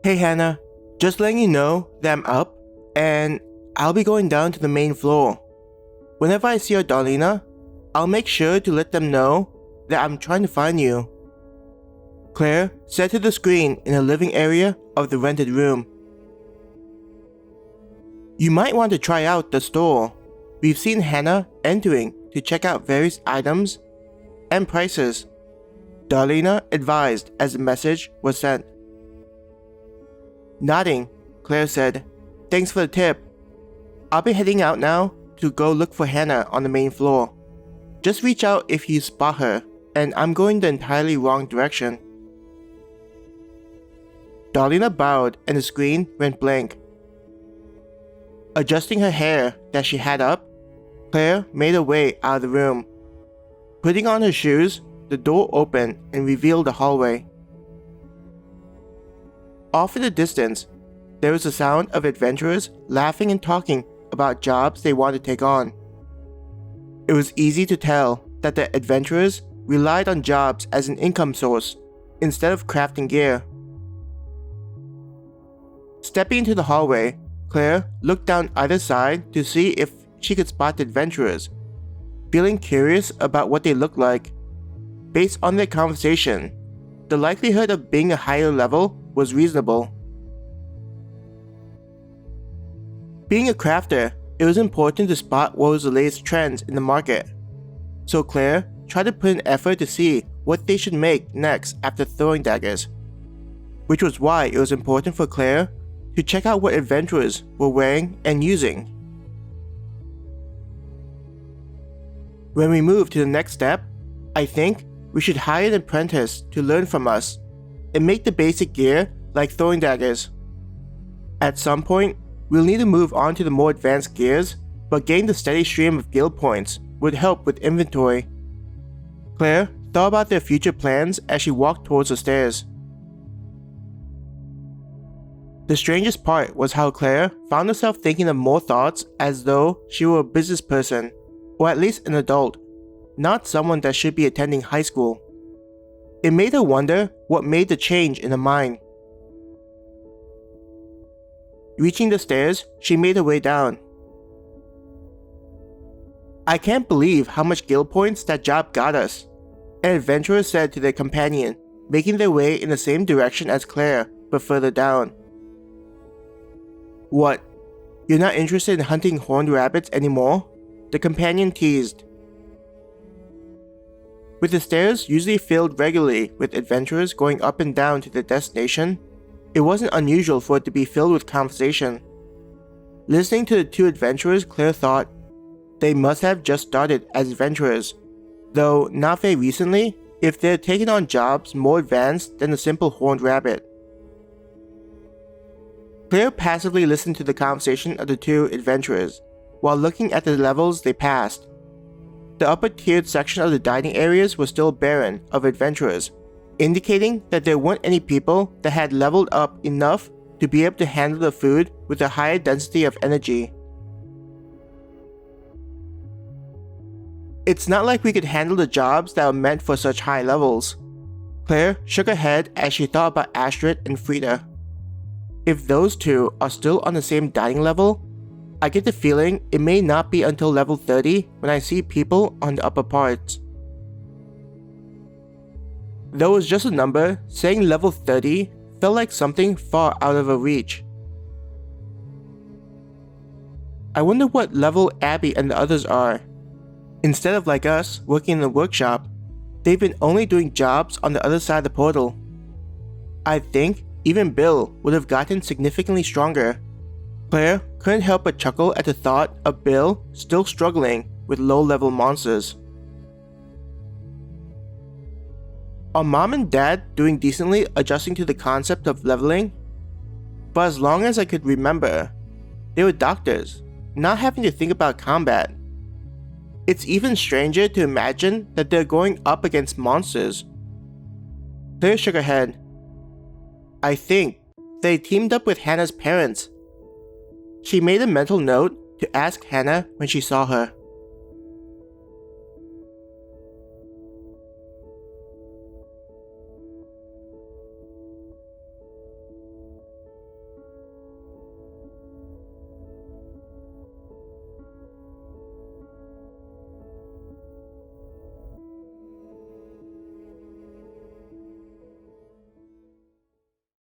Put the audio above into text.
Hey Hannah, just letting you know that I'm up and I'll be going down to the main floor. Whenever I see Darlena, I'll make sure to let them know that I'm trying to find you. Claire said to the screen in the living area of the rented room. You might want to try out the store. We've seen Hannah entering to check out various items and prices. Darlena advised as the message was sent. Nodding, Claire said, "Thanks for the tip. I'll be heading out now to go look for Hannah on the main floor. Just reach out if you spot her, and I'm going the entirely wrong direction." Darlena bowed and the screen went blank. Adjusting her hair that she had up, Claire made her way out of the room. Putting on her shoes, the door opened and revealed the hallway. Off in the distance, there was the sound of adventurers laughing and talking about jobs they want to take on. It was easy to tell that the adventurers relied on jobs as an income source instead of crafting gear. Stepping into the hallway, Claire looked down either side to see if she could spot the adventurers, feeling curious about what they looked like. Based on their conversation, the likelihood of being a higher level was reasonable. Being a crafter, it was important to spot what was the latest trends in the market. So Claire tried to put an effort to see what they should make next after throwing daggers. Which was why it was important for Claire to check out what adventurers were wearing and using. When we move to the next step, I think we should hire an apprentice to learn from us and make the basic gear like throwing daggers. At some point, we'll need to move on to the more advanced gears, but getting the steady stream of guild points would help with inventory. Claire thought about their future plans as she walked towards the stairs. The strangest part was how Claire found herself thinking of more thoughts as though she were a business person, or at least an adult, not someone that should be attending high school. It made her wonder what made the change in her mind. Reaching the stairs, she made her way down. "I can't believe how much guild points that job got us," an adventurer said to their companion, making their way in the same direction as Claire, but further down. "What? You're not interested in hunting horned rabbits anymore?" the companion teased. With the stairs usually filled regularly with adventurers going up and down to their destination, it wasn't unusual for it to be filled with conversation. Listening to the two adventurers, Claire thought they must have just started as adventurers, though not very recently if they had taken on jobs more advanced than a simple horned rabbit. Claire passively listened to the conversation of the two adventurers while looking at the levels they passed. The upper-tiered section of the dining areas was still barren of adventurers, indicating that there weren't any people that had leveled up enough to be able to handle the food with a higher density of energy. It's not like we could handle the jobs that were meant for such high levels. Claire shook her head as she thought about Astrid and Frida. If those two are still on the same dining level, I get the feeling it may not be until level 30 when I see people on the upper parts. Though it was just a number, saying level 30 felt like something far out of her reach. I wonder what level Abby and the others are. Instead of like us, working in the workshop, they've been only doing jobs on the other side of the portal. I think even Bill would have gotten significantly stronger. Claire couldn't help but chuckle at the thought of Bill still struggling with low-level monsters. Are Mom and Dad doing decently adjusting to the concept of leveling? But as long as I could remember, they were doctors, not having to think about combat. It's even stranger to imagine that they're going up against monsters. Claire shook her head. I think they teamed up with Hannah's parents. She made a mental note to ask Hannah when she saw her.